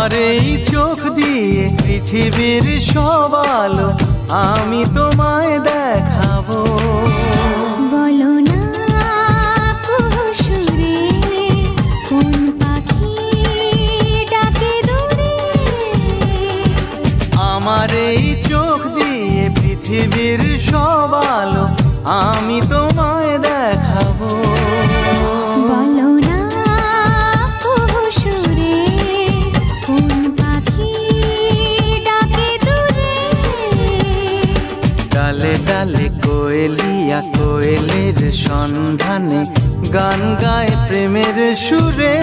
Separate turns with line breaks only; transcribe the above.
আমার এই চোখ দিয়ে পৃথিবীর সব আলো আমি তোমায় দেখাবো।
বলো না সুরে কোন পাখি ডাকে দূরে।
আমার এই চোখ দিয়ে পৃথিবীর সব আলো আমি তোমায় দেখাবো।
বলো না সুরে কোন পাখি ডাকে দূরে।
ডালে ডালে কোয়েলিয়া কোয়েলের সন্ধানে গান গায় প্রেমের সুরে।